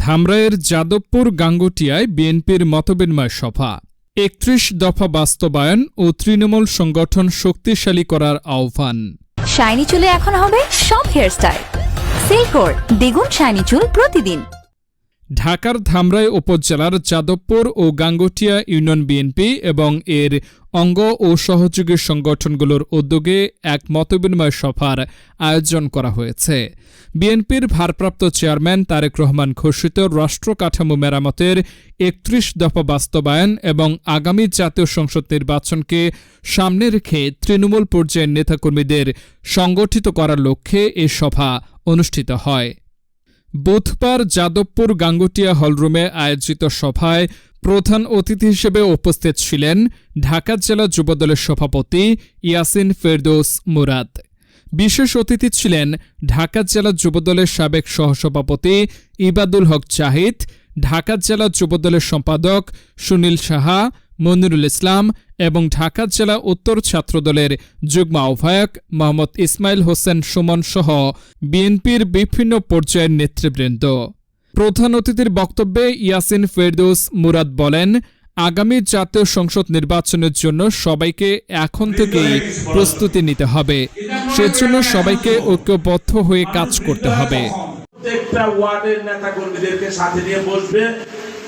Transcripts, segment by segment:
ধামরাইয়ের যাদবপুর গাঙ্গুটিয়ায় বিএনপির মতবিনিময় সভা। ৩১ দফা বাস্তবায়ন ও তৃণমূল সংগঠন শক্তিশালী করার আহ্বান। শাইনি চুলে এখন হবে সব হেয়ারস্টাইল। সিল্কোর দ্বিগুণ শাইনি চুল প্রতিদিন। ঢাকার ধামরাই উপজেলার যাদবপুর ও গাঙ্গুটিয়া ইউনিয়ন বিএনপি এবং এর অঙ্গ ও সহযোগী সংগঠনগুলোর উদ্যোগে এক মতবিনিময় সভার আয়োজন করা হয়েছে। বিএনপির ভারপ্রাপ্ত চেয়ারম্যান তারেক রহমান ঘোষিত রাষ্ট্র কাঠামো মেরামতের ৩১ দফা বাস্তবায়ন এবং আগামী জাতীয় সংসদ নির্বাচনকে সামনে রেখে তৃণমূল পর্যায়ের নেতাকর্মীদের সংগঠিত করার লক্ষ্যে এ সভা অনুষ্ঠিত হয়। বুধবার যাদবপুর গাঙ্গুটিয়া হলরুমে আয়োজিত সভায় প্রধান অতিথি হিসেবে উপস্থিত ছিলেন ঢাকা জেলা যুবদলের সভাপতি ইয়াসিন ফেরদৌস মুরাদ। বিশেষ অতিথি ছিলেন ঢাকা জেলা যুবদলের সাবেক সহসভাপতি ইবাদুল হক জাহিদ, ঢাকা জেলা যুবদলের সম্পাদক সুনীল সাহা, মনিরুল ইসলাম এবং ঢাকা জেলা উত্তর ছাত্রদলের যুগ্ম আহ্বায়ক মোহাম্মদ ইসমাইল হোসেন সুমন সহ বিএনপির বিভিন্ন পর্যায়ের নেতৃবৃন্দ। প্রধান অতিথির বক্তব্যে ইয়াসিন ফেরদৌস মুরাদ বলেন, আগামী জাতীয় সংসদ নির্বাচনের জন্য সবাইকে এখন থেকেই প্রস্তুতি নিতে হবে। সেজন্য সবাইকে ঐক্যবদ্ধ হয়ে কাজ করতে হবে। প্রত্যেকটা ওয়ার্ডের নেতাকর্মীদেরকে সাথে নিয়ে বসবে,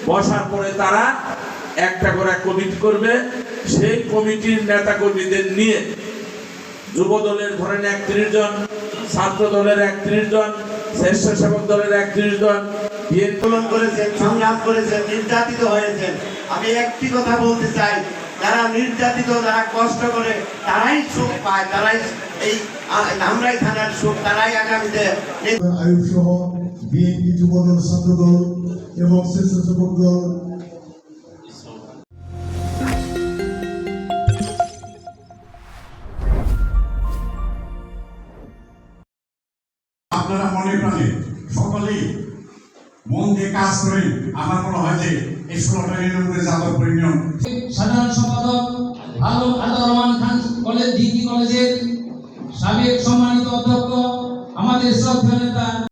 বসার পরে তারা একটা করে কমিটি করবে। সেই কমিটির নেতাকর্মীদের নিয়ে যুব দলের ধরেন ৩১ জন, ছাত্র দলের ৩১ জন, স্বেচ্ছাসেবক দলের ৩১ জন, আন্দোলন করেছেন, সংগ্রাম করেছেন, নির্যাতিত হয়েছেন। আমি একটি কথা বলতে চাই, যারা নির্যাতিত, যারা কষ্ট করে, তারাই সুখ পায়, তারাই এই ধামরাই থানার সুখ, তারাই আগামীতে আয়ুব সহ বিএনপি, যুবদল, ছাত্রদল এবং স্বেচ্ছাসেবক দল আপনারা মনে প্রাণে সকলেই মন দিয়ে কাজ করেন। আমার মনে হয় যে এই ১৬টা ইউনিয়ন যাদবপুর ইউনিয়ন সাধারণ সম্পাদক